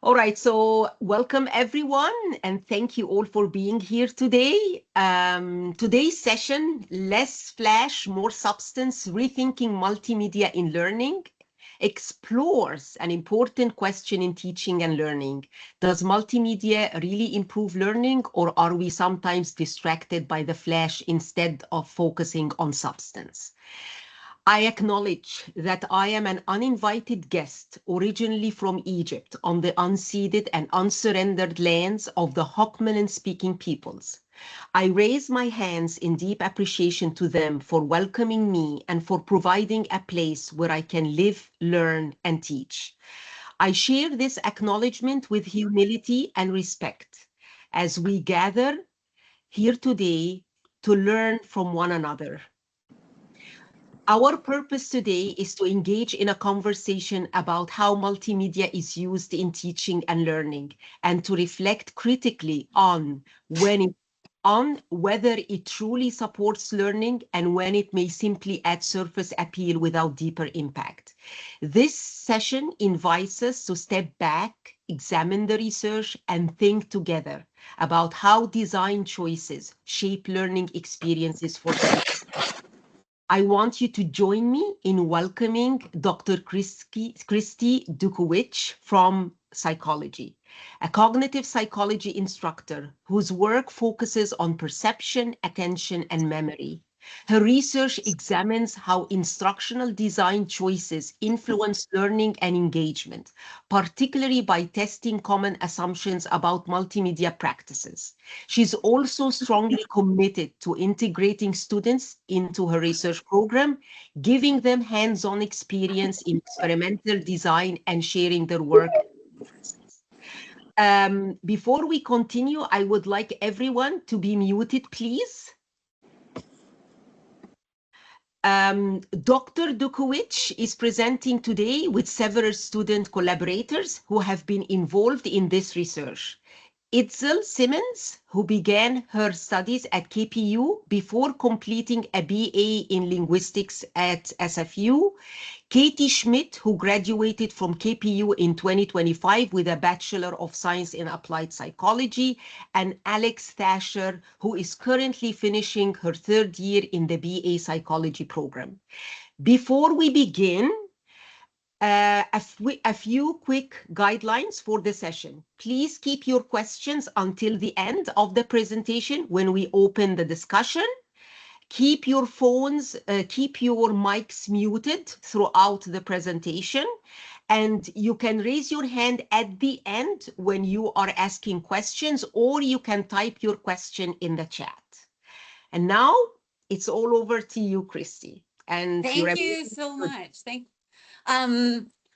All right, so welcome everyone, and thank you all for being here today. Today's session, Less Flash, More Substance, Rethinking Multimedia in Learning, explores an important question in teaching and learning. Does multimedia really improve learning, or are we sometimes distracted by the flash instead of focusing on substance? I acknowledge that I am an uninvited guest, originally from Egypt, on the unceded and unsurrendered lands of the Hokmenen-speaking peoples. I raise my hands in deep appreciation to them for welcoming me and for providing a place where I can live, learn, and teach. I share this acknowledgement with humility and respect as we gather here today to learn from one another. Our purpose today is to engage in a conversation about how multimedia is used in teaching and learning, and to reflect critically on whether it truly supports learning and when it may simply add surface appeal without deeper impact. This session invites us to step back, examine the research, and think together about how design choices shape learning experiences for students. I want you to join me in welcoming Dr. Kristie Dukewich from psychology, a cognitive psychology instructor whose work focuses on perception, attention, and memory. Her research examines how instructional design choices influence learning and engagement, particularly by testing common assumptions about multimedia practices. She's also strongly committed to integrating students into her research program, giving them hands-on experience in experimental design and sharing their work. Before we continue, I would like everyone to be muted, please. Dr. Dukewich is presenting today with several student collaborators who have been involved in this research. Itzel Symonds, who began her studies at KPU before completing a BA in linguistics at SFU. Schmidt, who graduated from KPU in 2025 with a Bachelor of Science in Applied Psychology, and Alex Thrasher, who is currently finishing her third year in the BA Psychology program. Before we begin, a few quick guidelines for the session. Please keep your questions until the end of the presentation when we open the discussion. Keep your mics muted throughout the presentation, and you can raise your hand at the end when you are asking questions, or you can type your question in the chat. And now it's all over to you, Kristie. And thank you so much.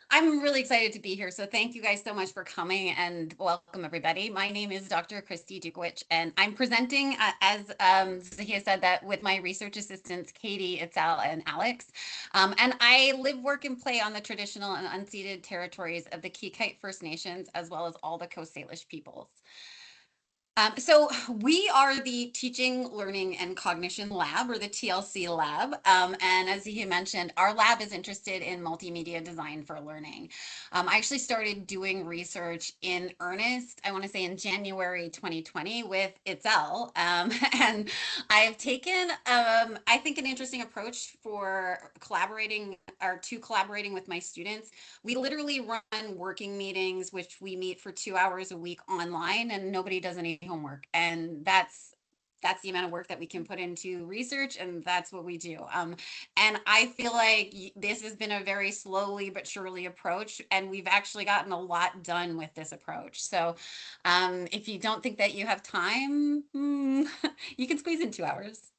I'm really excited to be here. So thank you guys so much for coming and welcome everybody. My name is Dr. Kristie Dukewich, and I'm presenting as Zahia said, that with my research assistants, Katie, Itzel, and Alex. And I live, work, and play on the traditional and unceded territories of the Kikite First Nations, as well as all the Coast Salish peoples. So we are the Teaching, Learning, and Cognition Lab, or the TLC Lab. And as he mentioned, our lab is interested in multimedia design for learning. I actually started doing research in earnest, I want to say in January 2020 with Itzel. And I've taken, I think, an interesting approach for collaborating with my students. We literally run working meetings, which we meet for 2 hours a week online, and nobody does any homework, and that's the amount of work that we can put into research, and that's what we do. And I feel like this has been a very slowly but surely approach, and we've actually gotten a lot done with this approach. So if you don't think that you have time, you can squeeze in 2 hours.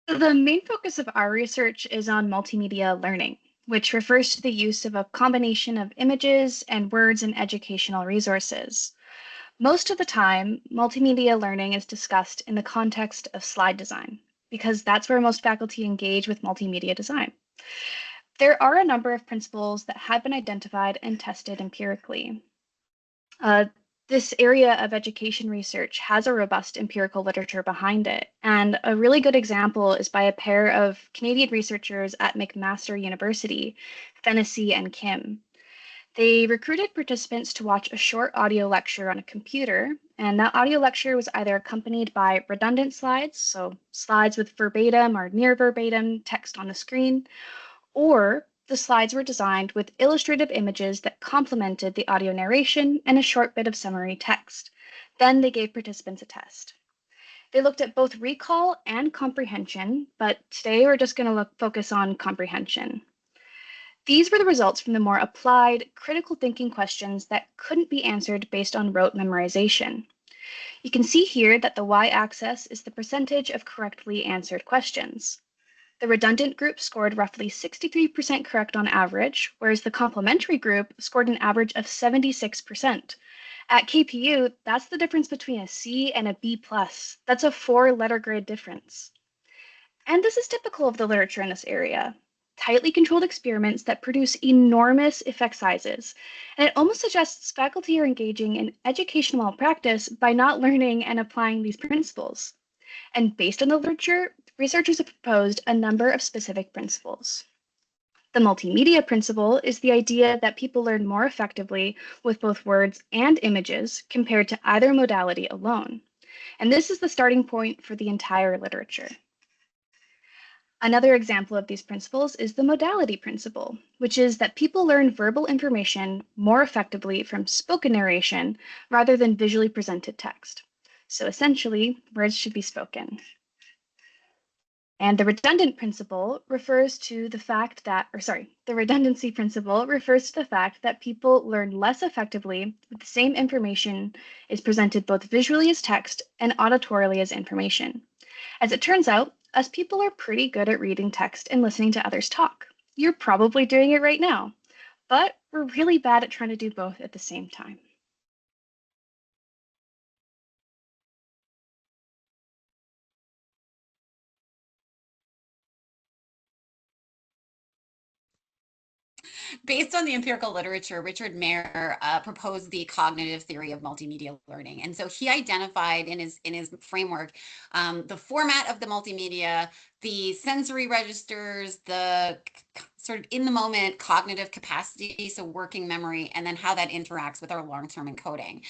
The main focus of our research is on multimedia learning, which refers to the use of a combination of images and words in educational resources. Most of the time, multimedia learning is discussed in the context of slide design, because that's where most faculty engage with multimedia design. There are a number of principles that have been identified and tested empirically. This area of education research has a robust empirical literature behind it, and a really good example is by a pair of Canadian researchers at McMaster University, Fennessy and Kim. They recruited participants to watch a short audio lecture on a computer, and that audio lecture was either accompanied by redundant slides, so slides with verbatim or near verbatim text on the screen, or the slides were designed with illustrative images that complemented the audio narration and a short bit of summary text. Then they gave participants a test. They looked at both recall and comprehension, but today we're just going to focus on comprehension. These were the results from the more applied, critical thinking questions that couldn't be answered based on rote memorization. You can see here that the y-axis is the percentage of correctly answered questions. The redundant group scored roughly 63% correct on average, whereas the complementary group scored an average of 76%. At KPU, that's the difference between a C and a B+. That's a 4-letter grade difference. And this is typical of the literature in this area. Tightly controlled experiments that produce enormous effect sizes. And it almost suggests faculty are engaging in educational malpractice by not learning and applying these principles. And based on the literature, researchers have proposed a number of specific principles. The multimedia principle is the idea that people learn more effectively with both words and images compared to either modality alone. And this is the starting point for the entire literature. Another example of these principles is the modality principle, which is that people learn verbal information more effectively from spoken narration rather than visually presented text. So essentially, words should be spoken. And the redundant principle refers to the fact that, the redundancy principle refers to the fact that people learn less effectively if the same information is presented both visually as text and auditorily as information. As it turns out, us people are pretty good at reading text and listening to others talk. You're probably doing it right now, but we're really bad at trying to do both at the same time. Based on the empirical literature, Richard Mayer proposed the cognitive theory of multimedia learning. And so he identified in his framework the format of the multimedia, the sensory registers, the sort of in the moment cognitive capacity, so working memory, and then how that interacts with our long-term encoding.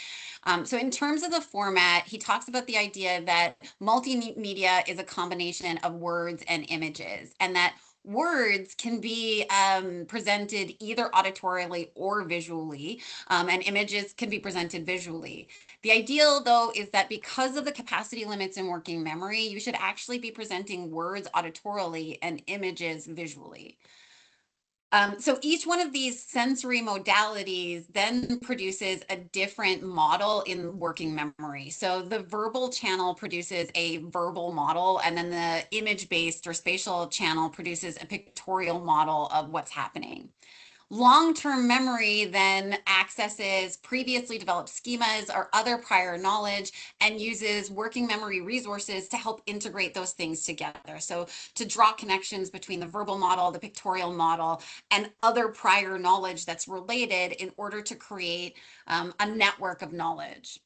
So in terms of the format, he talks about the idea that multimedia is a combination of words and images, and that words can be presented either auditorily or visually, and images can be presented visually. The ideal, though, is that because of the capacity limits in working memory, you should actually be presenting words auditorily and images visually. So each one of these sensory modalities then produces a different model in working memory. So the verbal channel produces a verbal model, and then the image-based or spatial channel produces a pictorial model of what's happening. Long-term memory then accesses previously developed schemas or other prior knowledge and uses working memory resources to help integrate those things together. So to draw connections between the verbal model, the pictorial model, and other prior knowledge that's related in order to create a network of knowledge.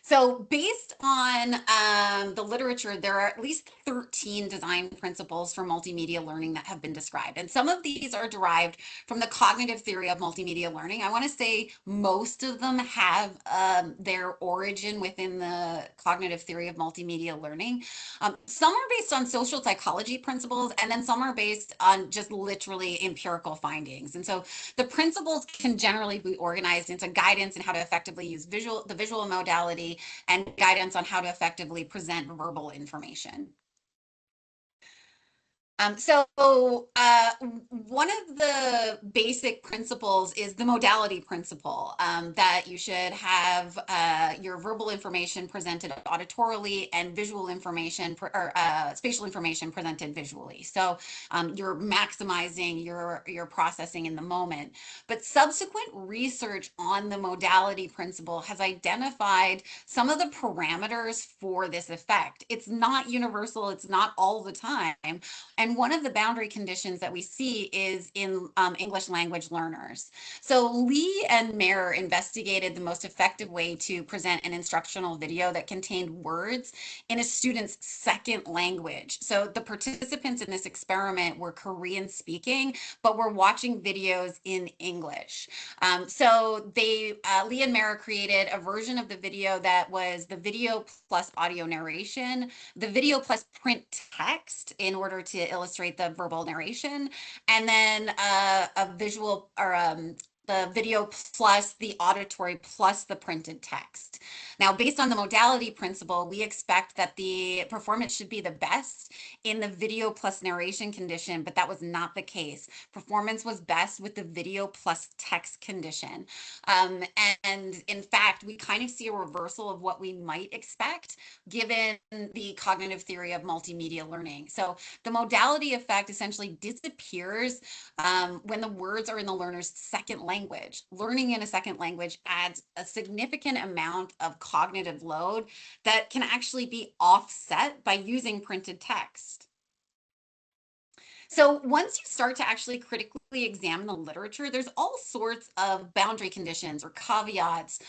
So based on the literature, there are at least 13 design principles for multimedia learning that have been described. And some of these are derived from the cognitive theory of multimedia learning. I want to say most of them have their origin within the cognitive theory of multimedia learning. Some are based on social psychology principles, and then some are based on just literally empirical findings. And so the principles can generally be organized into guidance in how to effectively use the visual modality and guidance on how to effectively present verbal information. So one of the basic principles is the modality principle, that you should have your verbal information presented auditorily and visual information or spatial information presented visually. So you're maximizing your processing in the moment. But subsequent research on the modality principle has identified some of the parameters for this effect. It's not universal, it's not all the time. And one of the boundary conditions that we see is in English language learners. So Lee and Mayer investigated the most effective way to present an instructional video that contained words in a student's second language. So the participants in this experiment were Korean speaking, but were watching videos in English. So Lee and Mayer created a version of the video that was the video plus audio narration, the video plus print text in order to illustrate the verbal narration, and then a visual or the video plus the auditory plus the printed text. Now, based on the modality principle, we expect that the performance should be the best in the video plus narration condition, but that was not the case. Performance was best with the video plus text condition. And in fact, we kind of see a reversal of what we might expect given the cognitive theory of multimedia learning. So the modality effect essentially disappears when the words are in the learner's second language. Learning in a second language adds a significant amount of cognitive load that can actually be offset by using printed text. So once you start to actually critically examine the literature, there's all sorts of boundary conditions or caveats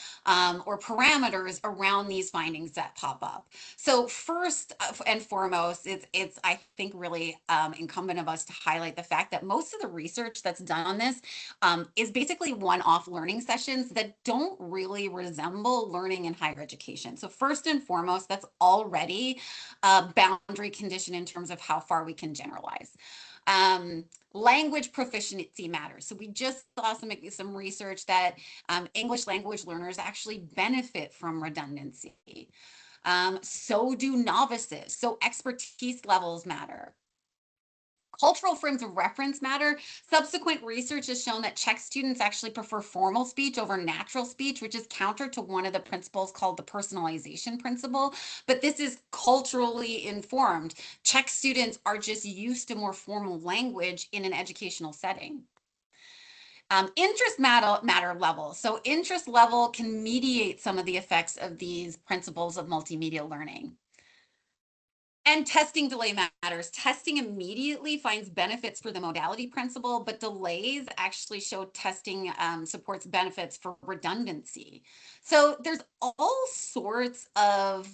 or parameters around these findings that pop up. So first and foremost, it's I think really incumbent of us to highlight the fact that most of the research that's done on this is basically one-off learning sessions that don't really resemble learning in higher education. So first and foremost, that's already a boundary condition in terms of how far we can generalize. Language proficiency matters. So we just saw some research that English language learners actually benefit from redundancy. So do novices. So expertise levels matter. Cultural frames of reference matter. Subsequent research has shown that Czech students actually prefer formal speech over natural speech, which is counter to one of the principles called the personalization principle. But this is culturally informed. Czech students are just used to more formal language in an educational setting. Interest matter level. So interest level can mediate some of the effects of these principles of multimedia learning. And testing delay matters. Testing immediately finds benefits for the modality principle, but delays actually show testing supports benefits for redundancy. So there's all sorts of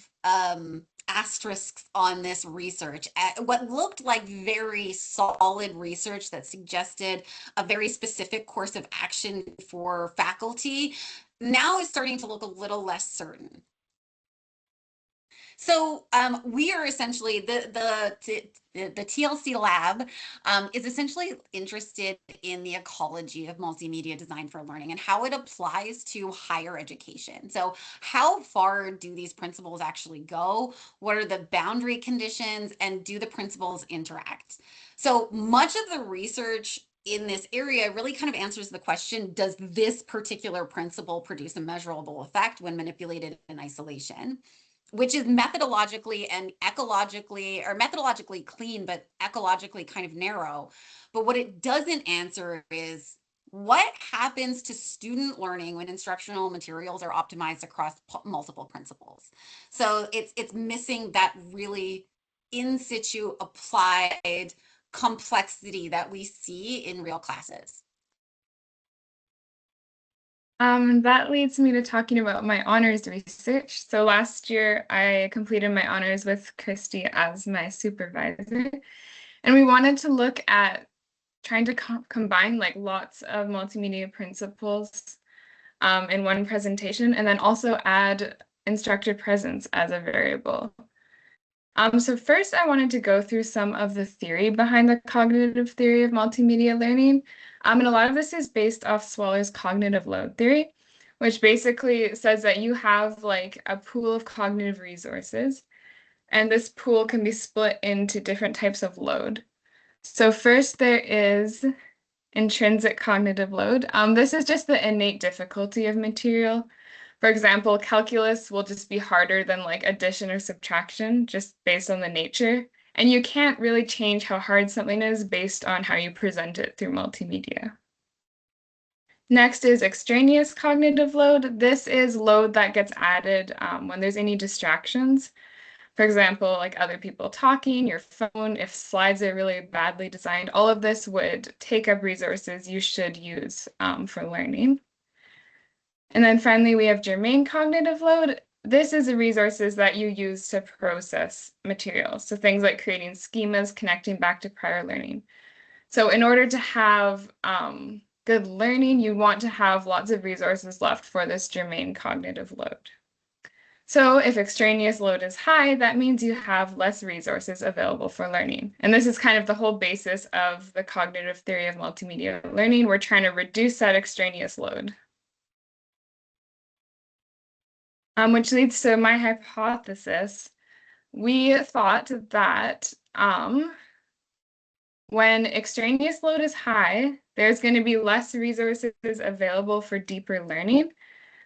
asterisks on this research. What looked like very solid research that suggested a very specific course of action for faculty now is starting to look a little less certain. So we are essentially, the TLC lab is essentially interested in the ecology of multimedia design for learning and how it applies to higher education. So how far do these principles actually go? What are the boundary conditions, and do the principles interact? So much of the research in this area really kind of answers the question, does this particular principle produce a measurable effect when manipulated in isolation? Which is methodologically and ecologically, or methodologically clean, but ecologically kind of narrow. But what it doesn't answer is what happens to student learning when instructional materials are optimized across multiple principles. So it's missing that really in situ applied complexity that we see in real classes. That leads me to talking about my honors research. So last year, I completed my honors with Kristie as my supervisor. And we wanted to look at trying to combine like lots of multimedia principles in one presentation, and then also add instructor presence as a variable. So first, I wanted to go through some of the theory behind the cognitive theory of multimedia learning. And a lot of this is based off Swaller's cognitive load theory, which basically says that you have like a pool of cognitive resources, and this pool can be split into different types of load. So first, there is intrinsic cognitive load. This is just the innate difficulty of material. For example, calculus will just be harder than like addition or subtraction, just based on the nature. And you can't really change how hard something is based on how you present it through multimedia. Next is extraneous cognitive load. This is load that gets added when there's any distractions. For example, like other people talking, your phone, if slides are really badly designed, all of this would take up resources you should use for learning. And then finally, we have germane cognitive load. This is the resources that you use to process materials. So things like creating schemas, connecting back to prior learning. So in order to have good learning, you want to have lots of resources left for this germane cognitive load. So if extraneous load is high, that means you have less resources available for learning. And this is kind of the whole basis of the cognitive theory of multimedia learning. We're trying to reduce that extraneous load. Which leads to my hypothesis. We thought that when extraneous load is high, there's going to be less resources available for deeper learning,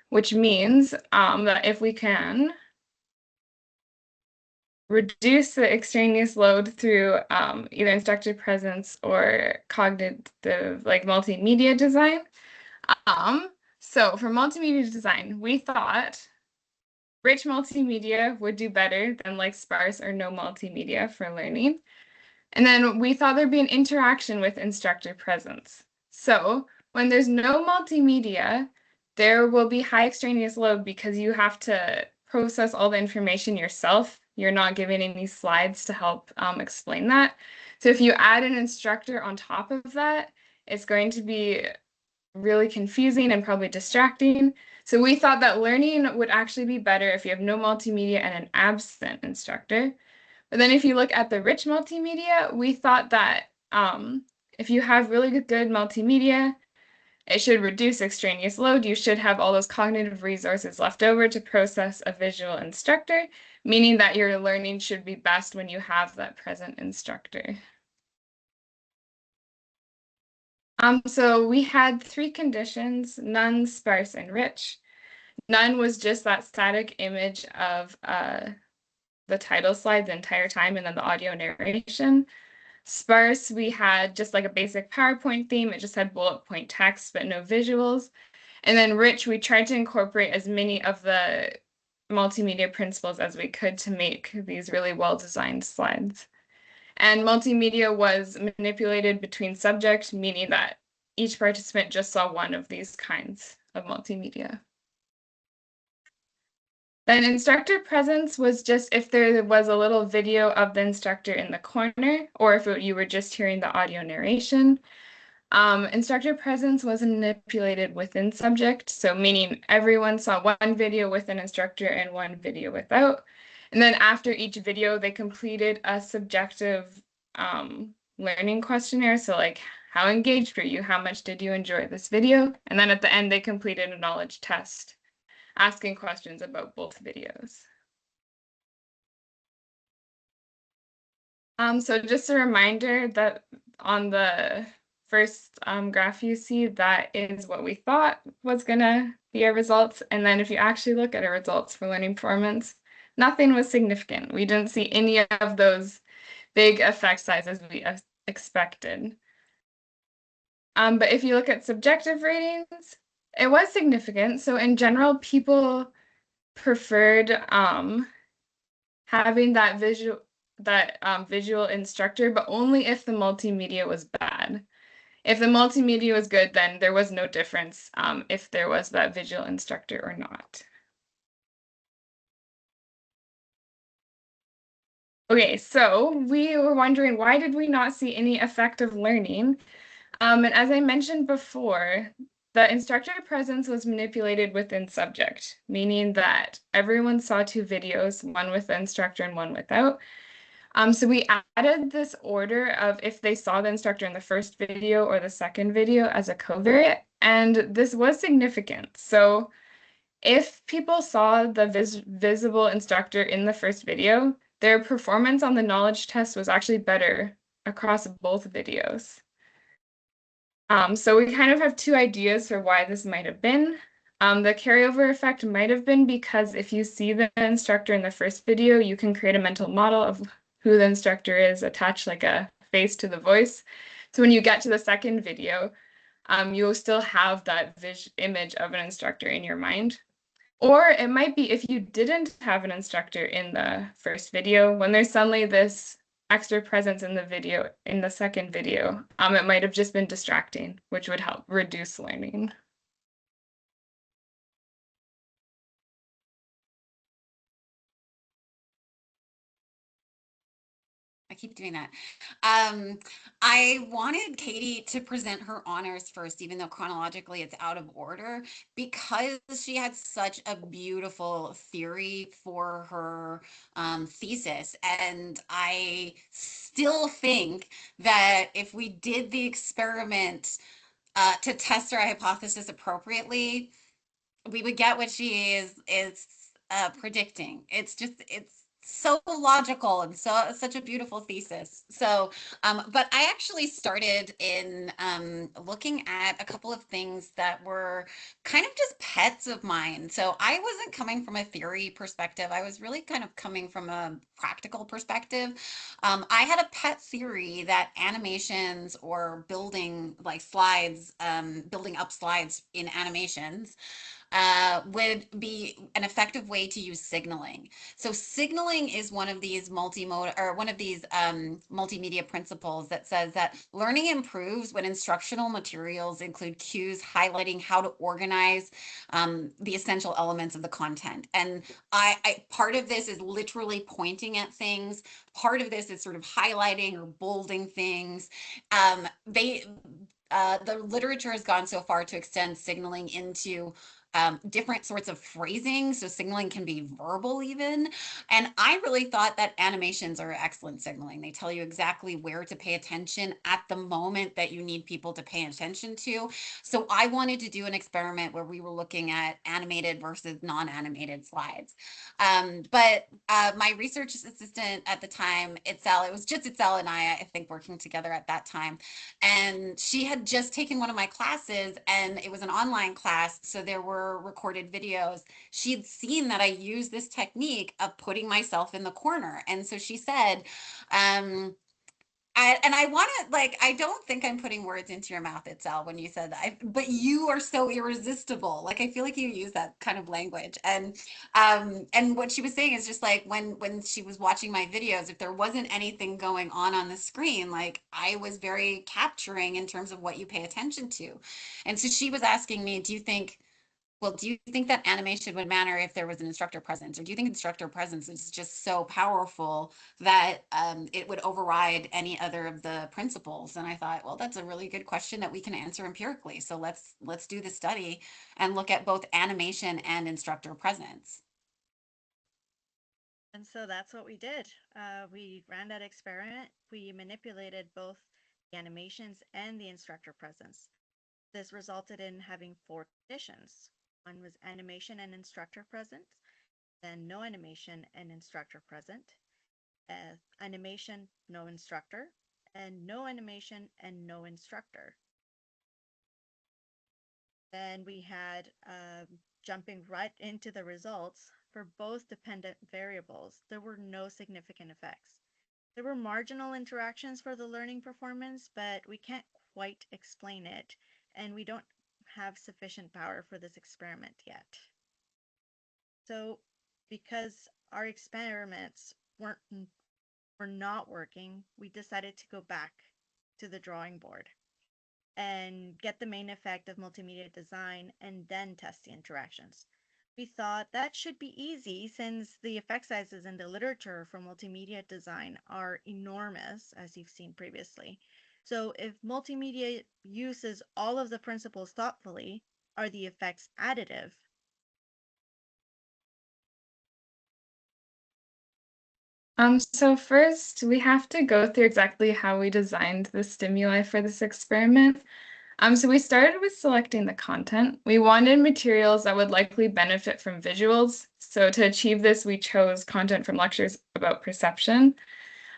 which means that if we can reduce the extraneous load through either instructor presence or cognitive, like multimedia design. So for multimedia design, we thought rich multimedia would do better than like sparse or no multimedia for learning. And then we thought there'd be an interaction with instructor presence. So when there's no multimedia, there will be high extraneous load because you have to process all the information yourself. You're not given any slides to help explain that. So if you add an instructor on top of that, it's going to be really confusing and probably distracting. So we thought that learning would actually be better if you have no multimedia and an absent instructor. But then if you look at the rich multimedia, we thought that if you have really good multimedia, it should reduce extraneous load. You should have all those cognitive resources left over to process a visual instructor, meaning that your learning should be best when you have that present instructor. So we had 3 conditions: none, sparse, and rich. None was just that static image of the title slide the entire time and then the audio narration. Sparse, we had just like a basic PowerPoint theme. It just had bullet point text, but no visuals. And then rich, we tried to incorporate as many of the multimedia principles as we could to make these really well-designed slides. And multimedia was manipulated between subjects, meaning that each participant just saw one of these kinds of multimedia. Then instructor presence was just if there was a little video of the instructor in the corner, or if you were just hearing the audio narration. Instructor presence was manipulated within subject, so meaning everyone saw one video with an instructor and one video without. And then after each video, they completed a subjective learning questionnaire. So like, how engaged were you? How much did you enjoy this video? And then at the end, they completed a knowledge test, asking questions about both videos. So just a reminder that on the first graph you see, that is what we thought was gonna be our results. And then if you actually look at our results for learning performance, nothing was significant. We didn't see any of those big effect sizes we expected. But if you look at subjective ratings, it was significant. So in general, people preferred having that visual instructor, but only if the multimedia was bad. If the multimedia was good, then there was no difference if there was that visual instructor or not. Okay, so we were wondering, why did we not see any effective learning? And as I mentioned before, the instructor presence was manipulated within subject, meaning that everyone saw 2 videos, one with the instructor and one without. So we added this order of if they saw the instructor in the first video or the second video as a covariate, and this was significant. So if people saw the visible instructor in the first video, their performance on the knowledge test was actually better across both videos. So we kind of have 2 ideas for why this might have been. The carryover effect might have been because if you see the instructor in the first video, you can create a mental model of who the instructor is, attach like a face to the voice. So when you get to the second video, you'll still have that image of an instructor in your mind. Or it might be if you didn't have an instructor in the first video, when there's suddenly this extra presence in the video, in the second video, it might have just been distracting, which would help reduce learning. I keep doing that. I wanted Katie to present her honors first, even though chronologically it's out of order, because she had such a beautiful theory for her thesis. And I still think that if we did the experiment to test our hypothesis appropriately, we would get what she is predicting. It's so logical and such a beautiful thesis. So, but I actually started in looking at a couple of things that were kind of just pets of mine. So I wasn't coming from a theory perspective. I was really kind of coming from a practical perspective. I had a pet theory that animations or building like slides, building up slides in animations would be an effective way to use signaling. So signaling is one of these multimedia principles that says that learning improves when instructional materials include cues highlighting how to organize the essential elements of the content. And I part of this is literally pointing at things. Part of this is sort of highlighting or bolding things. The literature has gone so far to extend signaling into different sorts of phrasing. So signaling can be verbal even. And I really thought that animations are excellent signaling. They tell you exactly where to pay attention at the moment that you need people to pay attention to. So I wanted to do an experiment where we were looking at animated versus non-animated slides. But my research assistant at the time, Itzel, it was just Itzel and I think, working together at that time. And she had just taken one of my classes, and it was an online class. So there were recorded videos. She'd seen that I use this technique of putting myself in the corner. And so she said, I want to, like, I don't think I'm putting words into your mouth, Itzel, when you said that, but you are so irresistible. Like, I feel like you use that kind of language. And what she was saying is just like when she was watching my videos, if there wasn't anything going on the screen, like I was very capturing in terms of what you pay attention to. And so she was asking me, do you think that animation would matter if there was an instructor presence? Or do you think instructor presence is just so powerful that it would override any other of the principles? And I thought, well, that's a really good question that we can answer empirically. So let's do the study and look at both animation and instructor presence. And so that's what we did. We ran that experiment. We manipulated both the animations and the instructor presence. This resulted in having 4 conditions. One was animation and instructor present, then no animation and instructor present, animation, no instructor, and no animation and no instructor. Then we had jumping right into the results for both dependent variables. There were no significant effects. There were marginal interactions for the learning performance, but we can't quite explain it, and we don't have sufficient power for this experiment yet. So because our experiments were not working, we decided to go back to the drawing board and get the main effect of multimedia design and then test the interactions. We thought that should be easy since the effect sizes in the literature for multimedia design are enormous, as you've seen previously. So if multimedia uses all of the principles thoughtfully, are the effects additive? So first, we have to go through exactly how we designed the stimuli for this experiment. So we started with selecting the content. We wanted materials that would likely benefit from visuals. So to achieve this, we chose content from lectures about perception.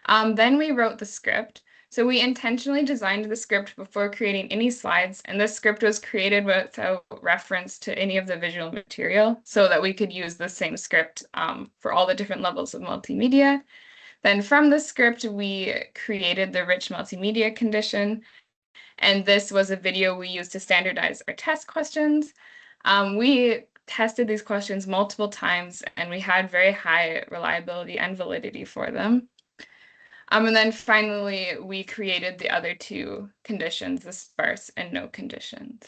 Then we wrote the script. So we intentionally designed the script before creating any slides, and this script was created without reference to any of the visual material so that we could use the same script for all the different levels of multimedia. Then from the script, we created the rich multimedia condition, and this was a video we used to standardize our test questions. We tested these questions multiple times, and we had very high reliability and validity for them. And then finally, we created the other two conditions, the sparse and no conditions.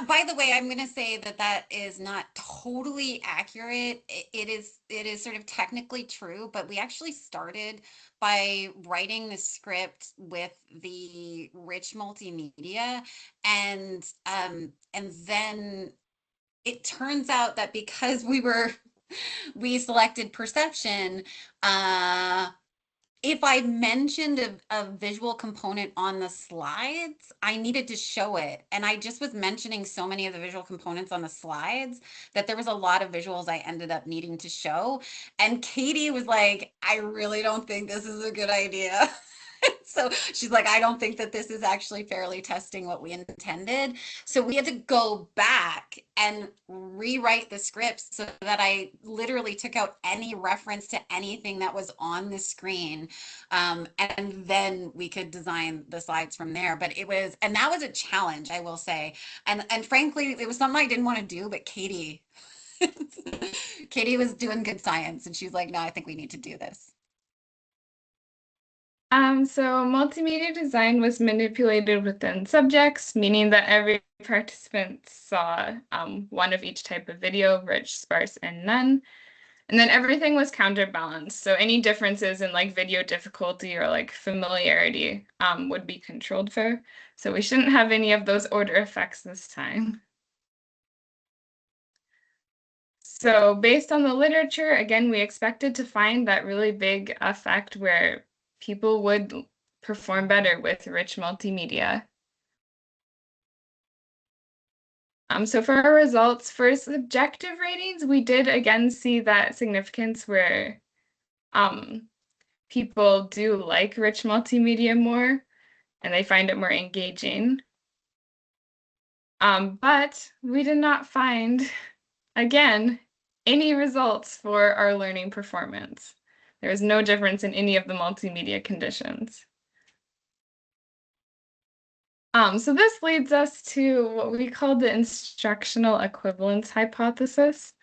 By the way, I'm going to say that that is not totally accurate. It is sort of technically true, but we actually started by writing the script with the rich multimedia, and then it turns out that because we selected perception, if I mentioned a visual component on the slides, I needed to show it. And I just was mentioning so many of the visual components on the slides that there was a lot of visuals I ended up needing to show. And Katie was like, I really don't think this is a good idea. So she's like, I don't think that this is actually fairly testing what we intended. So we had to go back and rewrite the scripts so that I literally took out any reference to anything that was on the screen. And then we could design the slides from there. But and that was a challenge, I will say. And frankly, it was something I didn't want to do, but Katie was doing good science, and she's like, no, I think we need to do this. So multimedia design was manipulated within subjects, meaning that every participant saw one of each type of video, rich, sparse, and none. And then everything was counterbalanced. So any differences in like video difficulty or like familiarity would be controlled for. So we shouldn't have any of those order effects this time. So based on the literature, again, we expected to find that really big effect where people would perform better with rich multimedia. So for our results, for subjective ratings, we did again see that significance where people do like rich multimedia more and they find it more engaging. But we did not find, again, any results for our learning performance. There was no difference in any of the multimedia conditions. So this leads us to what we call the instructional equivalence hypothesis.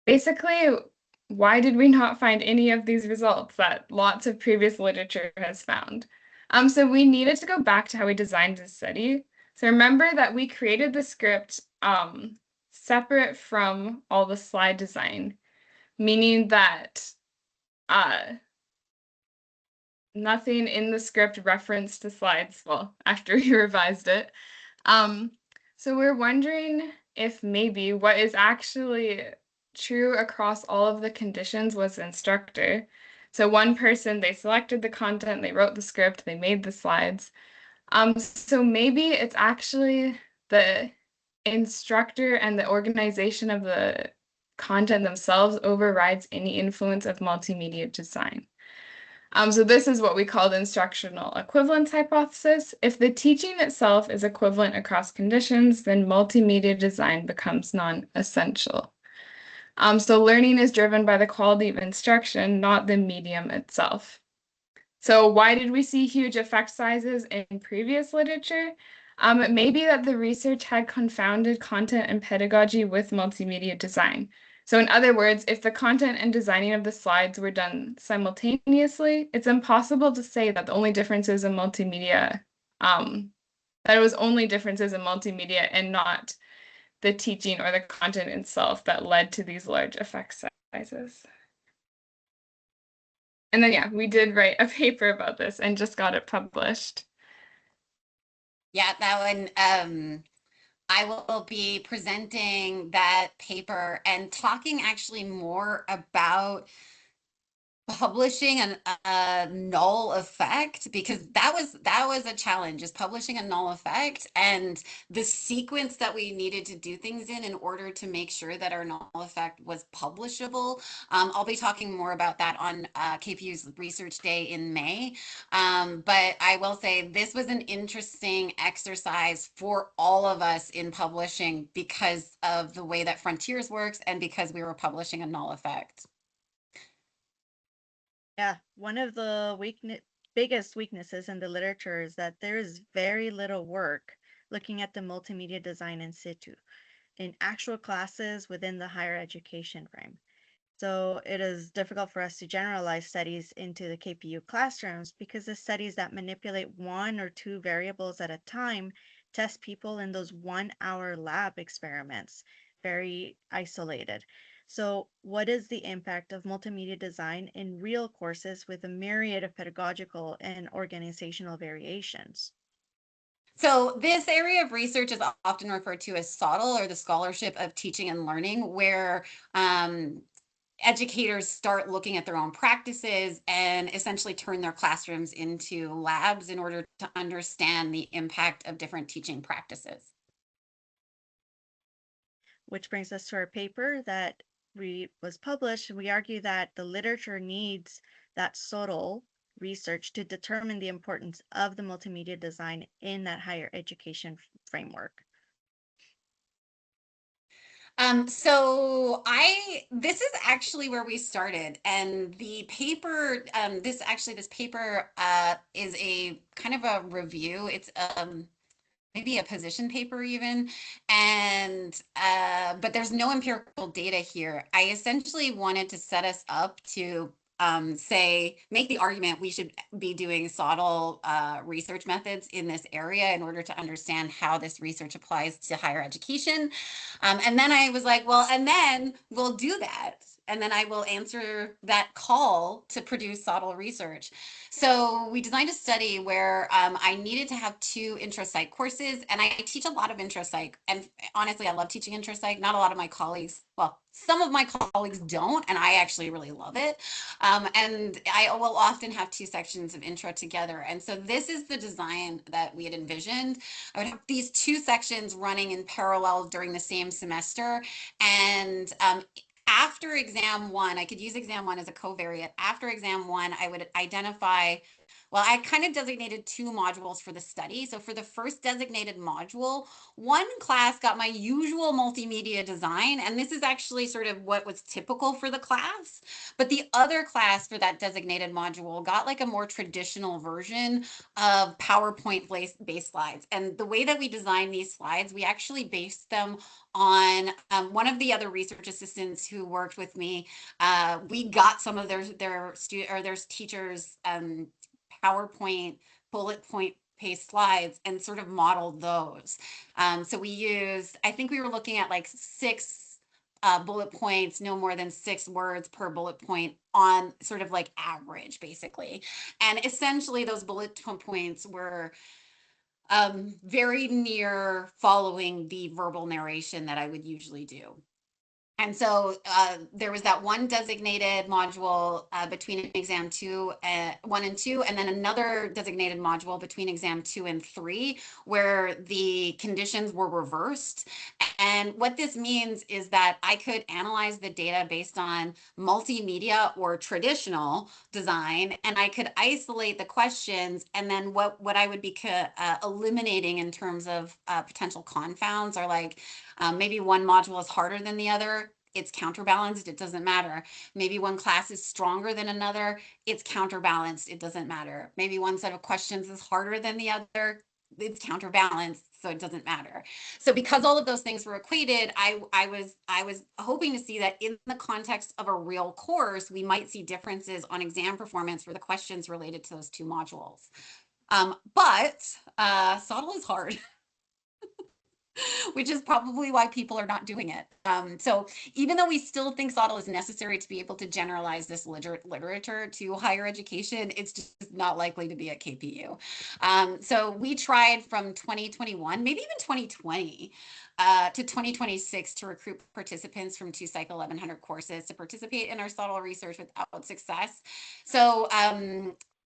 Basically, why did we not find any of these results that lots of previous literature has found? So we needed to go back to how we designed this study. So remember that we created the script separate from all the slide design, meaning that nothing in the script referenced the slides, well, after we revised it. So we're wondering if maybe what is actually true across all of the conditions was the instructor. So one person, they selected the content, they wrote the script, they made the slides. So maybe it's actually the instructor and the organization of the content themselves overrides any influence of multimedia design. So this is what we call the instructional equivalence hypothesis. If the teaching itself is equivalent across conditions, then multimedia design becomes non-essential. So learning is driven by the quality of instruction, not the medium itself. So why did we see huge effect sizes in previous literature? It may be that the research had confounded content and pedagogy with multimedia design. So in other words, if the content and designing of the slides were done simultaneously, it's impossible to say that the only differences in multimedia, that it was only differences in multimedia and not the teaching or the content itself that led to these large effect sizes. And then, yeah, we did write a paper about this and just got it published. Yeah, that one, I will be presenting that paper and talking actually more about publishing a null effect, because that was a challenge, is publishing a null effect and the sequence that we needed to do things in order to make sure that our null effect was publishable. I'll be talking more about that on KPU's research day in May, but I will say this was an interesting exercise for all of us in publishing because of the way that Frontiers works and because we were publishing a null effect. Yeah, one of the biggest weaknesses in the literature is that there is very little work looking at the multimedia design in situ in actual classes within the higher education frame. So it is difficult for us to generalize studies into the KPU classrooms because the studies that manipulate one or two variables at a time test people in those 1 hour lab experiments, very isolated. So, what is the impact of multimedia design in real courses with a myriad of pedagogical and organizational variations? So this area of research is often referred to as SOTL, or the Scholarship of Teaching and Learning, where educators start looking at their own practices and essentially turn their classrooms into labs in order to understand the impact of different teaching practices. Which brings us to our paper that was published. We argue that the literature needs that subtle research to determine the importance of the multimedia design in that higher education framework. This is actually where we started, and the paper, this paper is a kind of a review. It's maybe a position paper even, and but there's no empirical data here. I essentially wanted to set us up to make the argument we should be doing SOTL research methods in this area in order to understand how this research applies to higher education. And then I was like, well, and then we'll do that. And then I will answer that call to produce SOTL research. So we designed a study where I needed to have 2 intro-psych courses, and I teach a lot of intro-psych. And honestly, I love teaching intro-psych. Not a lot of my colleagues, well, some of my colleagues don't, and I actually really love it. And I will often have 2 sections of intro together. And so this is the design that we had envisioned. I would have these 2 sections running in parallel during the same semester. And after exam 1, I could use exam 1 as a covariate. After exam 1, I would identify, well, I kind of designated 2 modules for the study. So for the first designated module, one class got my usual multimedia design, and this is actually sort of what was typical for the class. But the other class for that designated module got like a more traditional version of PowerPoint-based slides. And the way that we designed these slides, we actually based them on one of the other research assistants who worked with me. We got some of their teachers' PowerPoint bullet point paste slides and sort of modeled those. So we used, I think we were looking at like 6 bullet points, no more than 6 words per bullet point on sort of like average, basically. And essentially those bullet points were very near following the verbal narration that I would usually do. And so there was that one designated module between exam 1 and 2, and then another designated module between exam 2 and 3, where the conditions were reversed. And what this means is that I could analyze the data based on multimedia or traditional design, and I could isolate the questions, and then what I would be eliminating in terms of potential confounds are like, maybe one module is harder than the other, it's counterbalanced, it doesn't matter. Maybe one class is stronger than another, it's counterbalanced, it doesn't matter. Maybe one set of questions is harder than the other, it's counterbalanced, so it doesn't matter. So because all of those things were equated, I was hoping to see that in the context of a real course, we might see differences on exam performance for the questions related to those 2 modules. But SOTL is hard. Which is probably why people are not doing it. So even though we still think SOTL is necessary to be able to generalize this literature to higher education, it's just not likely to be at KPU. So we tried from 2021, maybe even 2020, to 2026 to recruit participants from 2 Psych 1100 courses to participate in our SOTL research without success. So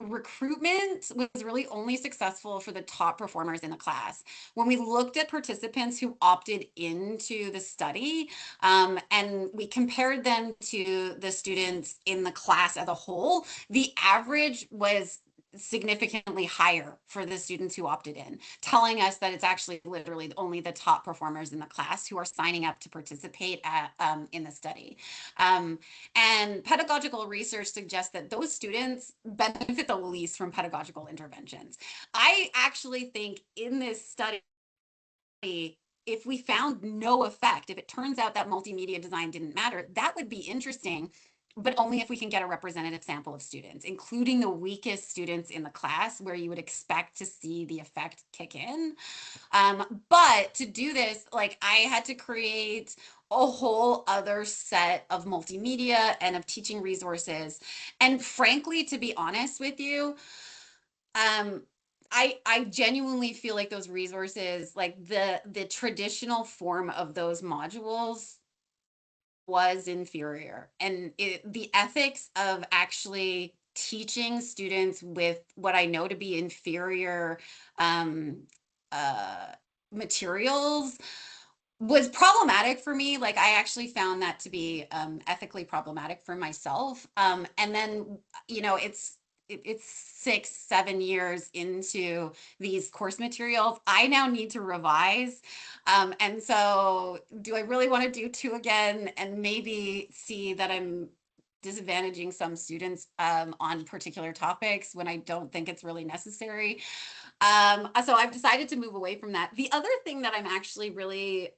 recruitment was really only successful for the top performers in the class. When we looked at participants who opted into the study, and we compared them to the students in the class as a whole, the average was significantly higher for the students who opted in, telling us that it's actually literally only the top performers in the class who are signing up to participate in the study. And pedagogical research suggests that those students benefit the least from pedagogical interventions. I actually think in this study, if we found no effect, if it turns out that multimedia design didn't matter, that would be interesting, but only if we can get a representative sample of students, including the weakest students in the class where you would expect to see the effect kick in. But to do this, like, I had to create a whole other set of multimedia and of teaching resources. And frankly, to be honest with you, I genuinely feel like those resources, like the traditional form of those modules was inferior. And the ethics of actually teaching students with what I know to be inferior materials was problematic for me. Like, I actually found that to be ethically problematic for myself. And then, you know, it's 6-7 years into these course materials. I now need to revise. And so do I really want to do 2 again and maybe see that I'm disadvantaging some students on particular topics when I don't think it's really necessary? So I've decided to move away from that. The other thing that I'm actually really,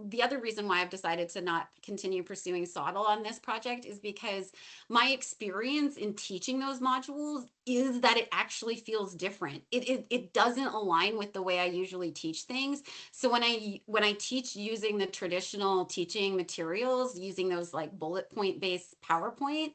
the other reason why I've decided to not continue pursuing SOTL on this project is because my experience in teaching those modules is that it actually feels different. It doesn't align with the way I usually teach things. So when I teach using the traditional teaching materials, using those like bullet point based PowerPoint,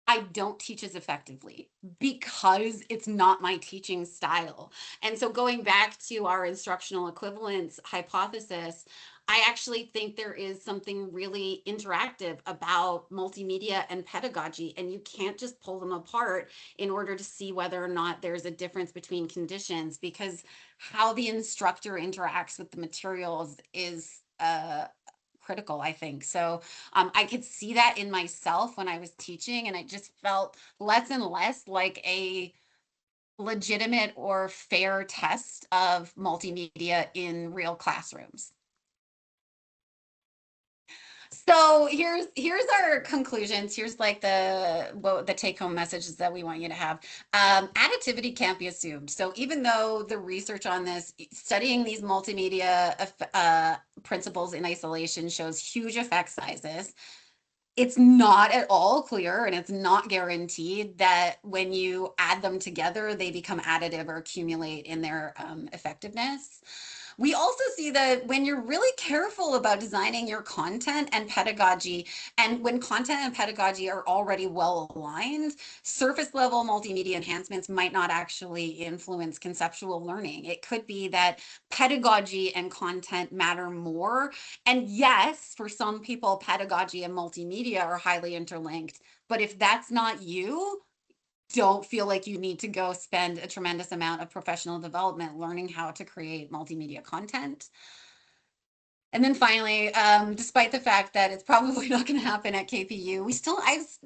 I don't teach as effectively because it's not my teaching style. And so going back to our instructional equivalence hypothesis, I actually think there is something really interactive about multimedia and pedagogy, and you can't just pull them apart in order to see whether or not there's a difference between conditions, because how the instructor interacts with the materials is critical, I think. So I could see that in myself when I was teaching, and it just felt less and less like a legitimate or fair test of multimedia in real classrooms. So here's our conclusions. Here's like the take-home messages that we want you to have. Additivity can't be assumed. So even though the research on this, studying these multimedia principles in isolation shows huge effect sizes, it's not at all clear, and it's not guaranteed that when you add them together, they become additive or accumulate in their effectiveness. We also see that when you're really careful about designing your content and pedagogy, and when content and pedagogy are already well aligned, surface level multimedia enhancements might not actually influence conceptual learning. It could be that pedagogy and content matter more. And yes, for some people, pedagogy and multimedia are highly interlinked. But if that's not you, don't feel like you need to go spend a tremendous amount of professional development learning how to create multimedia content. And then finally, despite the fact that it's probably not going to happen at KPU,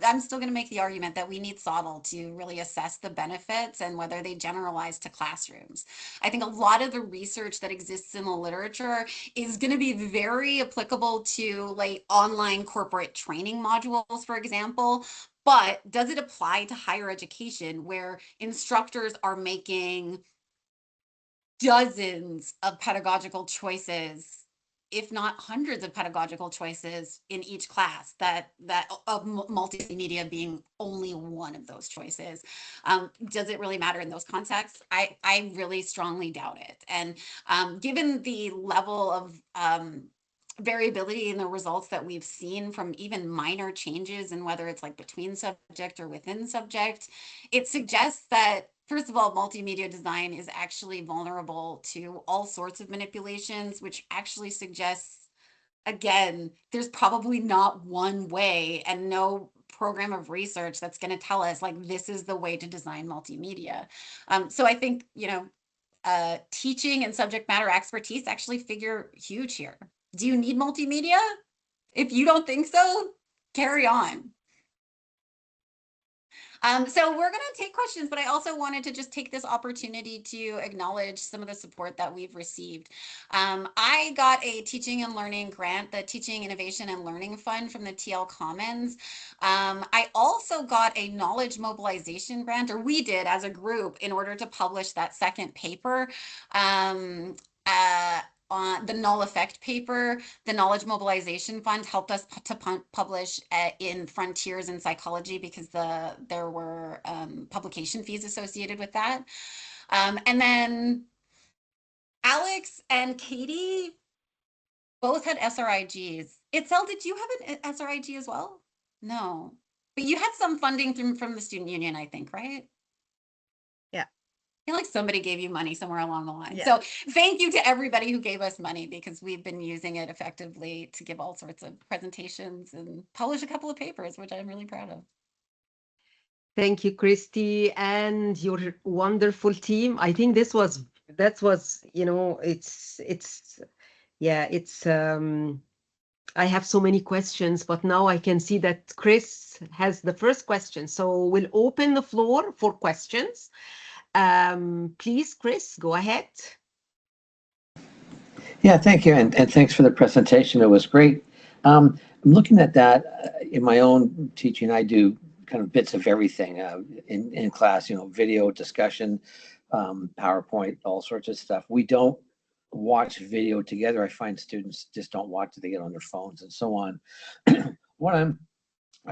I'm still going to make the argument that we need SOTL to really assess the benefits and whether they generalize to classrooms. I think a lot of the research that exists in the literature is going to be very applicable to like online corporate training modules, for example. But does it apply to higher education where instructors are making dozens of pedagogical choices, if not hundreds of pedagogical choices in each class, that of multimedia being only one of those choices? Does it really matter in those contexts? I really strongly doubt it. And given the level of variability in the results that we've seen from even minor changes in whether it's like between subject or within subject, it suggests that, first of all, multimedia design is actually vulnerable to all sorts of manipulations, which actually suggests, again, there's probably not one way and no program of research that's going to tell us like this is the way to design multimedia. So I think, you know, teaching and subject matter expertise actually figure huge here. Do you need multimedia? If you don't think so, carry on. So we're going to take questions, but I also wanted to just take this opportunity to acknowledge some of the support that we've received. I got a teaching and learning grant, the Teaching Innovation and Learning Fund from the TL Commons. I also got a knowledge mobilization grant, or we did as a group, in order to publish that second paper. On the null effect paper, the Knowledge Mobilization Fund helped us to publish in Frontiers in Psychology because there were publication fees associated with that. And then Alex and Katie both had SRIGs. Itzel, did you have an SRIG as well? No, but you had some funding from the student union, I think, right? Yeah. I feel like somebody gave you money somewhere along the line. Yeah. So thank you to everybody who gave us money, because we've been using it effectively to give all sorts of presentations and publish a couple of papers, which I'm really proud of. Thank you, Kristie, and your wonderful team. I think that was, I have so many questions, but now I can see that Chris has the first question. So we'll open the floor for questions. Please, Chris, go ahead. Yeah, thank you. And thanks for the presentation. It was great. I'm looking at that in my own teaching. I do kind of bits of everything in class, video discussion, PowerPoint, all sorts of stuff. We don't watch video together. I find students just don't watch it. They get on their phones and so on. What I'm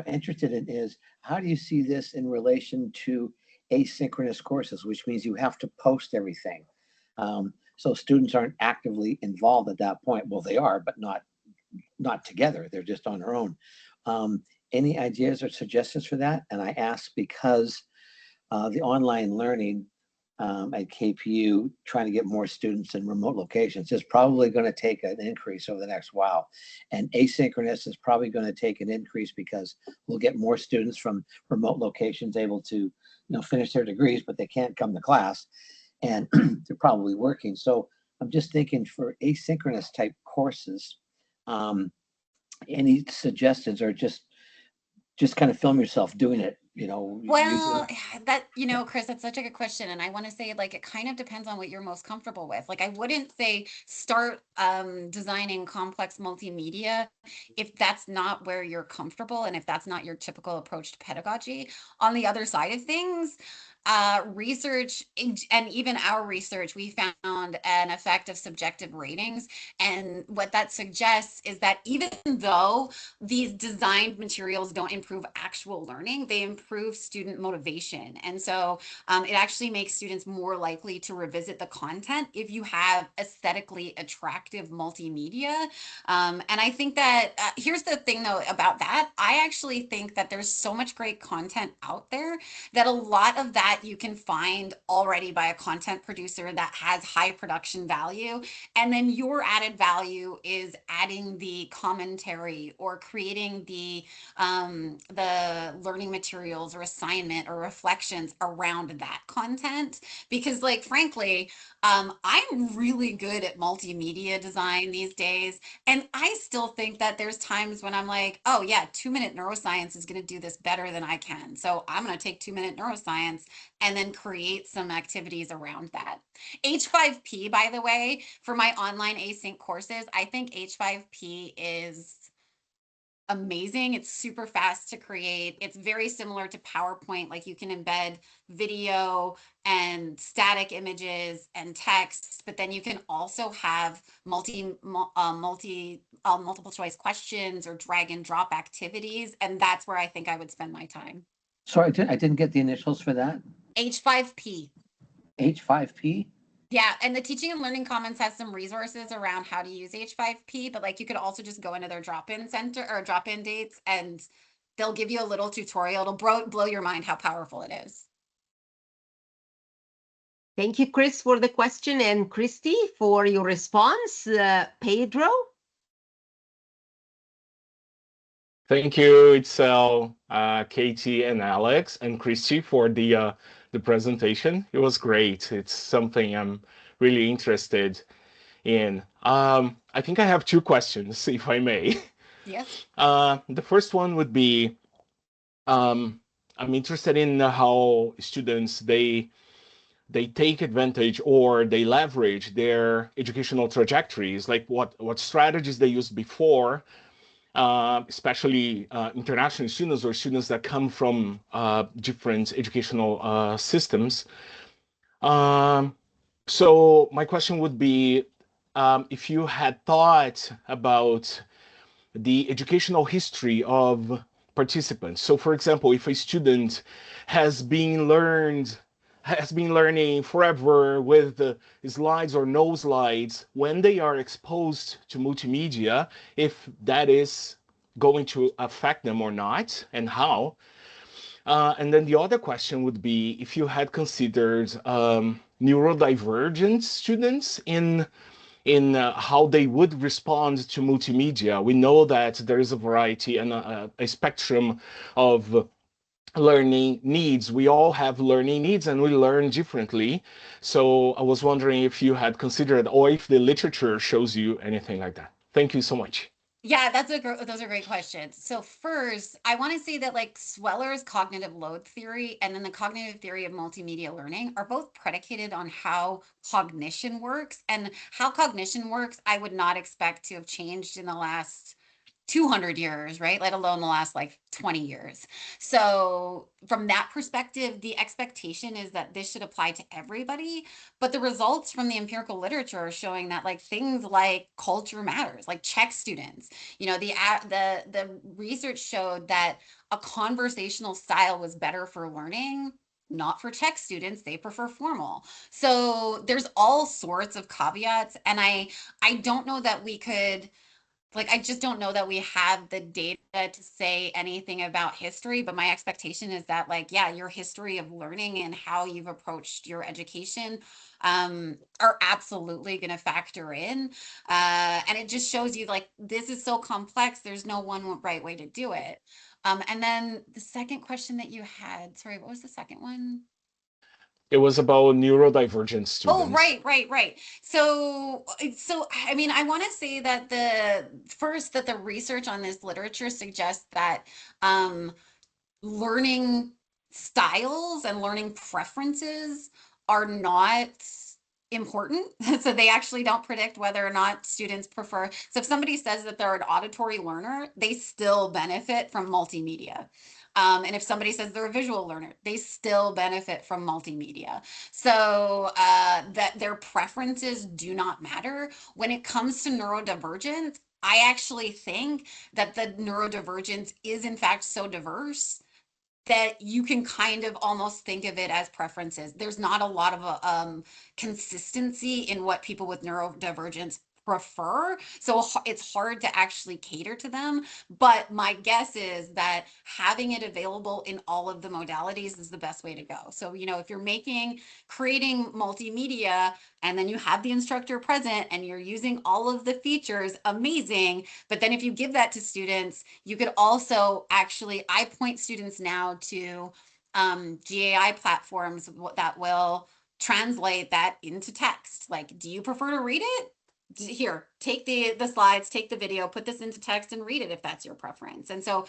interested in is, how do you see this in relation to asynchronous courses, which means you have to post everything. So students aren't actively involved at that point. Well, they are, but not together. They're just on their own. Any ideas or suggestions for that? And I ask because the online learning at KPU, trying to get more students in remote locations, is probably going to take an increase over the next while. And asynchronous is probably going to take an increase because we'll get more students from remote locations able to finish their degrees, but they can't come to class, and they're probably working. So I'm just thinking, for asynchronous type courses, any suggestions, or just kind of film yourself doing it, Well, Chris, that's such a good question. And I want to say, it kind of depends on what you're most comfortable with. I wouldn't say start designing complex multimedia if that's not where you're comfortable and if that's not your typical approach to pedagogy. On the other side of things, research, and even our research, we found an effect of subjective ratings. And what that suggests is that even though these designed materials don't improve actual learning, they improve student motivation. And so it actually makes students more likely to revisit the content if you have aesthetically attractive multimedia. And I think that here's the thing, though, about that. I actually think that there's so much great content out there that a lot of that you can find already by a content producer that has high production value. And then your added value is adding the commentary or creating the learning materials or assignment or reflections around that content. Because, frankly, I'm really good at multimedia design these days. And I still think that there's times when I'm like, oh yeah, 2-minute neuroscience is going to do this better than I can. So I'm going to take 2-minute neuroscience and then create some activities around that. H5P, by the way, for my online async courses, I think H5P is amazing. It's super fast to create. It's very similar to PowerPoint. You can embed video and static images and text, but then you can also have multiple choice questions or drag and drop activities. And that's where I think I would spend my time. Sorry, I didn't get the initials for that. H5P. H5P? Yeah, and the Teaching and Learning Commons has some resources around how to use H5P, but you could also just go into their drop-in center or drop-in dates, and they'll give you a little tutorial. It'll blow your mind how powerful it is. Thank you, Chris, for the question, and Kristie for your response. Pedro? Thank you, Itzel, Katie, and Alex, and Kristie for the presentation. It was great. It's something I'm really interested in. I think I have 2 questions, if I may. Yes. The first one would be, I'm interested in how students, they take advantage or they leverage their educational trajectories, like what strategies they used before, especially international students or students that come from different educational systems. So my question would be, if you had thought about the educational history of participants. So for example, if a student has been learning forever with slides or no slides, when they are exposed to multimedia, if that is going to affect them or not, and how. And then the other question would be if you had considered neurodivergent students in how they would respond to multimedia. We know that there is a variety and a spectrum of learning needs. We all have learning needs and we learn differently. So I was wondering if you had considered, or if the literature shows you anything like that. Thank you so much. Yeah, those are great questions. So first, I want to say that like Sweller's cognitive load theory and then the cognitive theory of multimedia learning are both predicated on how cognition works. And how cognition works, I would not expect to have changed in the last 200 years, right? Let alone the last like 20 years. So from that perspective, the expectation is that this should apply to everybody. But the results from the empirical literature are showing that like things like culture matters, like Czech students, you know, the research showed that a conversational style was better for learning, not for Czech students. They prefer formal. So there's all sorts of caveats. And I don't know that we could, like, I just don't know that we have the data to say anything about history, but my expectation is that, like, yeah, your history of learning and how you've approached your education are absolutely going to factor in. And it just shows you, like, this is so complex. There's no one right way to do it. And then the second question that you had, sorry, what was the second one? It was about neurodivergent students. Oh, right. So I mean, I want to say that the research on this literature suggests that learning styles and learning preferences are not important. So they actually don't predict whether or not students prefer. So if somebody says that they're an auditory learner, they still benefit from multimedia. And if somebody says they're a visual learner, they still benefit from multimedia. So that their preferences do not matter. When it comes to neurodivergence, I actually think that the neurodivergence is in fact so diverse that you can kind of almost think of it as preferences. There's not a lot of consistency in what people with neurodivergence prefer. So it's hard to actually cater to them. But my guess is that having it available in all of the modalities is the best way to go. So, you know, if you're creating multimedia and then you have the instructor present and you're using all of the features, amazing. But then if you give that to students, you could also actually, I point students now to GAI platforms that will translate that into text. Like, do you prefer to read it? Here, take the slides, take the video, put this into text and read it if that's your preference. And so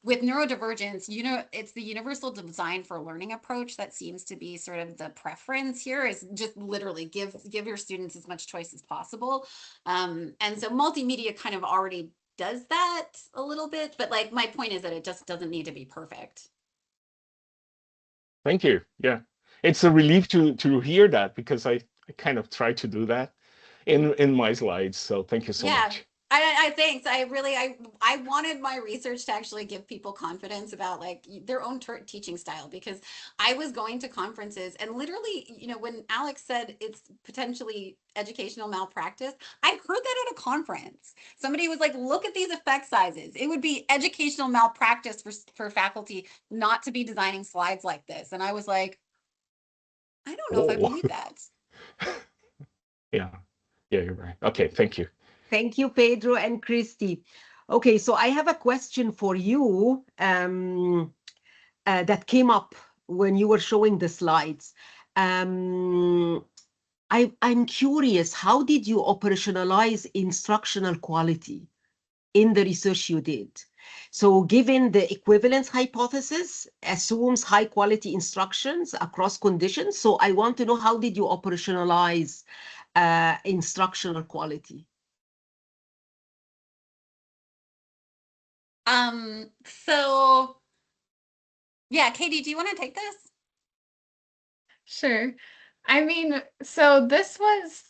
with neurodivergence, you know, it's the universal design for learning approach that seems to be sort of the preference here, is just literally give your students as much choice as possible. And so multimedia kind of already does that a little bit, but like my point is that it just doesn't need to be perfect. Thank you. Yeah, it's a relief to hear that, because I kind of try to do that in my slides. So thank you so much. I thanks. I wanted my research to actually give people confidence about like their own teaching style, because I was going to conferences and literally, you know, when Alex said it's potentially educational malpractice, I heard that at a conference. Somebody was like, look at these effect sizes. It would be educational malpractice for faculty not to be designing slides like this. And I was like, I don't know if I believe that. Yeah, you're right. Okay, thank you. Thank you, Pedro and Kristie. Okay, so I have a question for you that came up when you were showing the slides. I'm curious, how did you operationalize instructional quality in the research you did? So given the equivalence hypothesis assumes high quality instructions across conditions. So I want to know, how did you operationalize instructional quality? So yeah, Katie, do you want to take this? Sure. I mean, so this was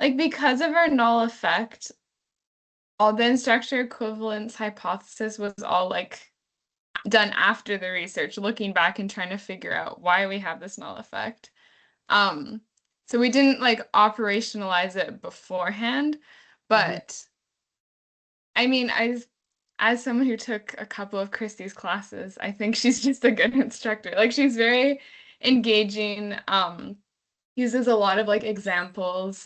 like, because of our null effect, all the instructor equivalence hypothesis was all like done after the research, looking back and trying to figure out why we have this null effect. So we didn't like operationalize it beforehand, but I mean, as someone who took a couple of Kristie's classes, I think she's just a good instructor. Like, she's very engaging, uses a lot of like examples.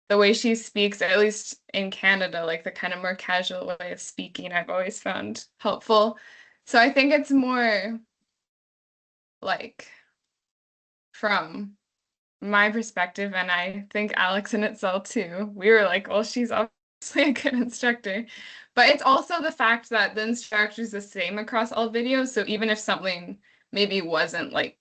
The way she speaks, at least in Canada, like the kind of more casual way of speaking, I've always found helpful. So I think it's more like from my perspective, and I think Alex and Itzel too, we were like, well, she's obviously a good instructor. But it's also the fact that the instructor is the same across all videos. So even if something maybe wasn't like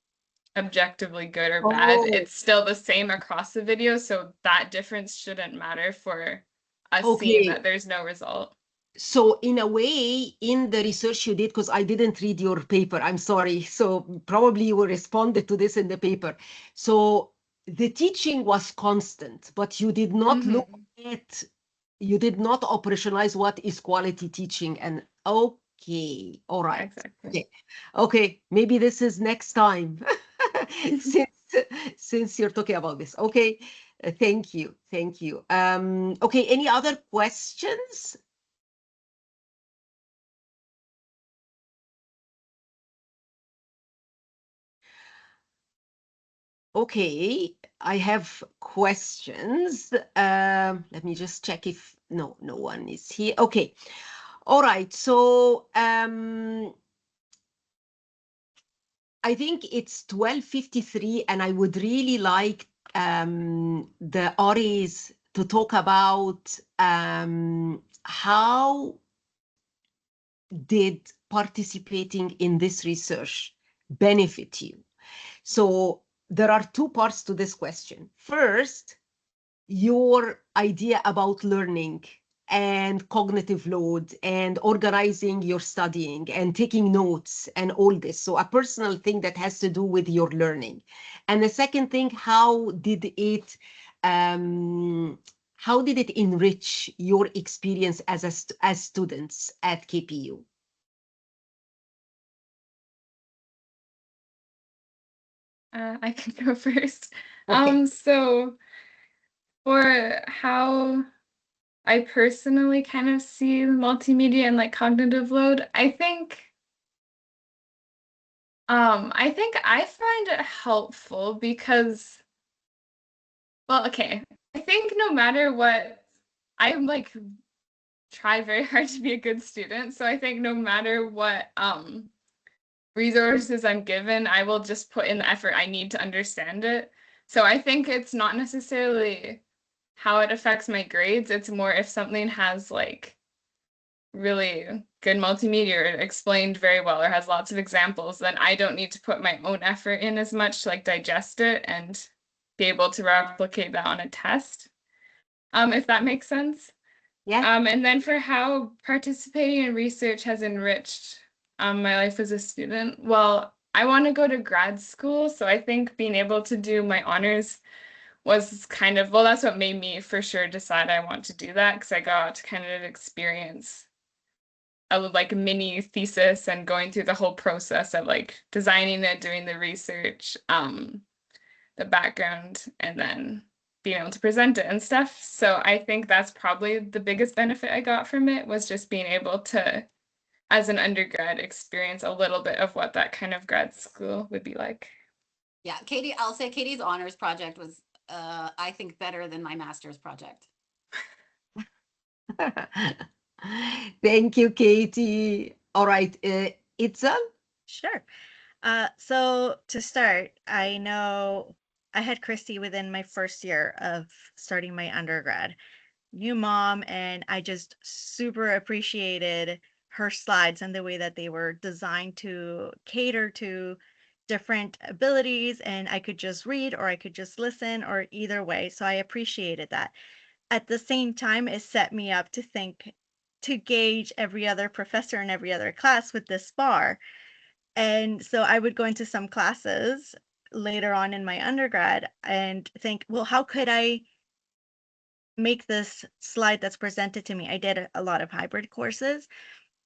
objectively good or bad, it's still the same across the video. So that difference shouldn't matter for us seeing that there's no result. So in a way, in the research you did, because I didn't read your paper, I'm sorry. So probably you responded to this in the paper. So the teaching was constant, but you did not look at, you did not operationalize what is quality teaching. And okay, all right. Exactly. Okay, maybe this is next time, since you're talking about this. Okay, thank you, thank you. Okay, any other questions? Okay, I have questions. Let me just check if no one is here. Okay, all right. So I think it's 12:53, and I would really like the audience to talk about how did participating in this research benefit you? So there are two parts to this question. First, your idea about learning and cognitive load and organizing your studying and taking notes and all this. So a personal thing that has to do with your learning. And the second thing, how did it enrich your experience as students at KPU? I can go first. Okay. So for how I personally kind of see multimedia and like cognitive load, I think I find it helpful because, well, okay, I think no matter what, I'm like try very hard to be a good student. So I think no matter what resources I'm given, I will just put in the effort I need to understand it. So I think it's not necessarily how it affects my grades. It's more if something has like really good multimedia or explained very well or has lots of examples, then I don't need to put my own effort in as much to like digest it and be able to replicate that on a test. If that makes sense. Yeah. And then for how participating in research has enriched my life as a student, well, I want to go to grad school, so I think being able to do my honors was kind of, well, that's what made me for sure decide I want to do that, because I got to kind of experience a like mini thesis and going through the whole process of like designing it, doing the research, the background, and then being able to present it and stuff. So I think that's probably the biggest benefit I got from it, was just being able to, as an undergrad, experience a little bit of what that kind of grad school would be like. Yeah, Katie, I'll say Katie's honors project was, I think, better than my master's project. Thank you, Katie. All right, Itzel? Sure. So to start, I know I had Kristie within my first year of starting my undergrad. new mom, and I just super appreciated her slides and the way that they were designed to cater to different abilities, and I could just read or I could just listen or either way. So I appreciated that. At the same time, it set me up to think, to gauge every other professor in every other class with this bar. And so I would go into some classes later on in my undergrad and think, well, how could I make this slide that's presented to me? I did a lot of hybrid courses.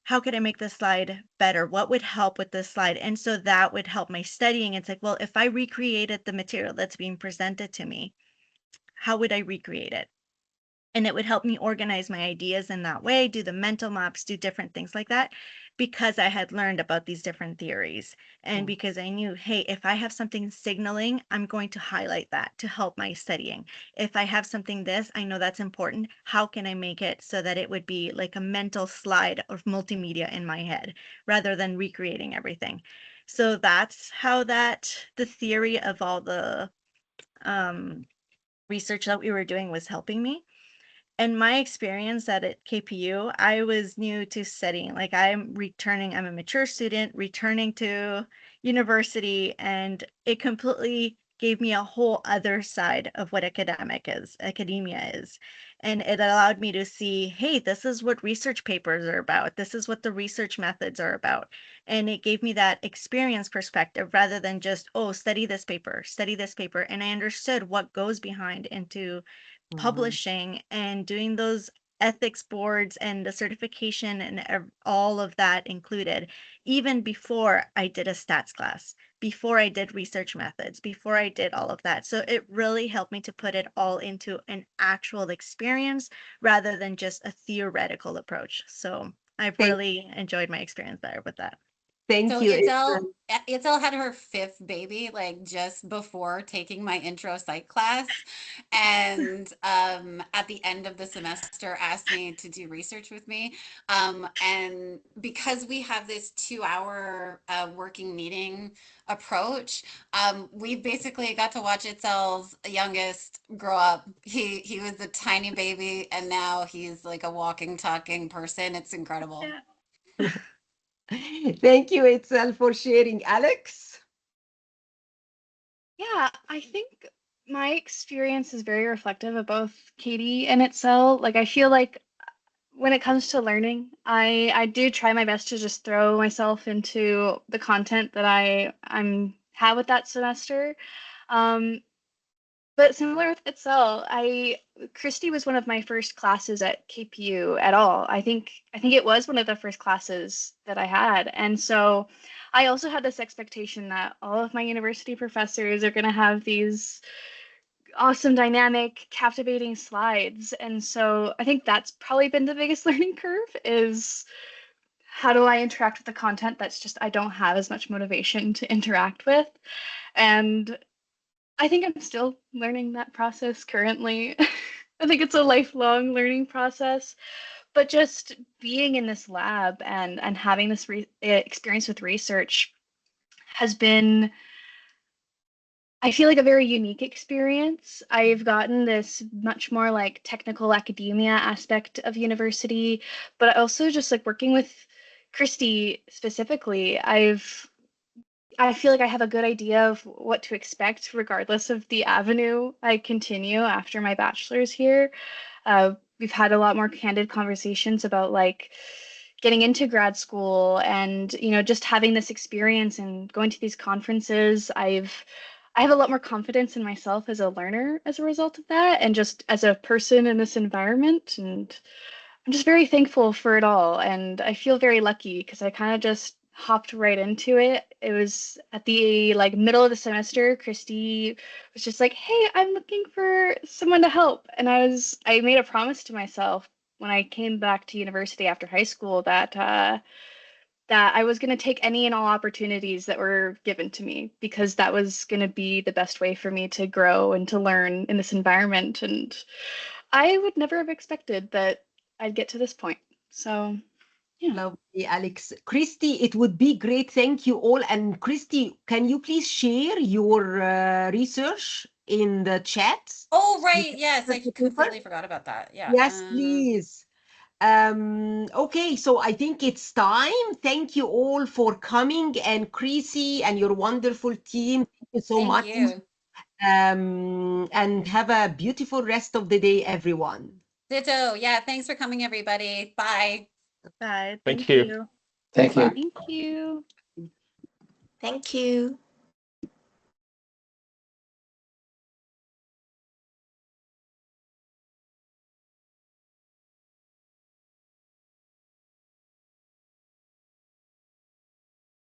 How could I make this slide better? What would help with this slide? And so that would help my studying. It's like, well, if I recreated the material that's being presented to me, how would I recreate it? And it would help me organize my ideas in that way, do the mental maps, do different things like that, because I had learned about these different theories. And because I knew, hey, if I have something signaling, I'm going to highlight that to help my studying. If I have something this, I know that's important. How can I make it so that it would be like a mental slide of multimedia in my head rather than recreating everything? So that's how the theory of all the research that we were doing was helping me. And my experience at KPU, I was new to studying. Like I'm a mature student returning to university, and it completely gave me a whole other side of what academia is. And it allowed me to see, hey, this is what research papers are about. This is what the research methods are about. And it gave me that experience perspective rather than just, oh, study this paper, study this paper. And I understood what goes behind into publishing and doing those ethics boards and the certification and all of that included, even before I did a stats class, before I did research methods, before I did all of that. So it really helped me to put it all into an actual experience rather than just a theoretical approach. So I've Thank, really enjoyed my experience there with that. thank So you. Itzel had her fifth baby like just before taking my intro psych class, and at the end of the semester asked me to do research with me. And because we have this 2 hour working meeting approach, we basically got to watch Itzel's youngest grow up. He was a tiny baby, and now he's like a walking, talking person. It's incredible. Yeah. Thank you, Itzel, for sharing. Alex? Yeah, I think my experience is very reflective of both Katie and Itzel. Like, I feel like when it comes to learning, I do try my best to just throw myself into the content that I'm have with that semester. Um, but similar with Itzel, Kristie was one of my first classes at KPU at all. I think it was one of the first classes that I had. And so I also had this expectation that all of my university professors are going to have these awesome, dynamic, captivating slides. And so I think that's probably been the biggest learning curve is how do I interact with the content that's just I don't have as much motivation to interact with. And I think I'm still learning that process currently. I think it's a lifelong learning process, but just being in this lab and having this experience with research has been, I feel like, a very unique experience. I've gotten this much more like technical academia aspect of university, but also just like working with Kristie specifically, I feel like I have a good idea of what to expect regardless of the avenue I continue after my bachelor's here. We've had a lot more candid conversations about like getting into grad school and just having this experience and going to these conferences. I have a lot more confidence in myself as a learner as a result of that and just as a person in this environment, and I'm just very thankful for it all. And I feel very lucky because I kind of just hopped right into it. It was at the like middle of the semester. Kristie was just like, "Hey, I'm looking for someone to help." And I made a promise to myself when I came back to university after high school that I was going to take any and all opportunities that were given to me because that was going to be the best way for me to grow and to learn in this environment. And I would never have expected that I'd get to this point. So, Yeah. Lovely, Alex. Kristie, it would be great. Thank you all. And Kristie, can you please share your research in the chat? Oh, So we right. can Yes, share I the paper? completely forgot about that. Yeah. Yes, please. Okay, so I think it's time. Thank you all for coming, and Kristie and your wonderful team. Thank you so Thank much. you. And have a beautiful rest of the day, everyone. Ditto. Yeah, thanks for coming, everybody. Bye. Bye. Thank Thank you. you. Thank you. Thank you. Thank you.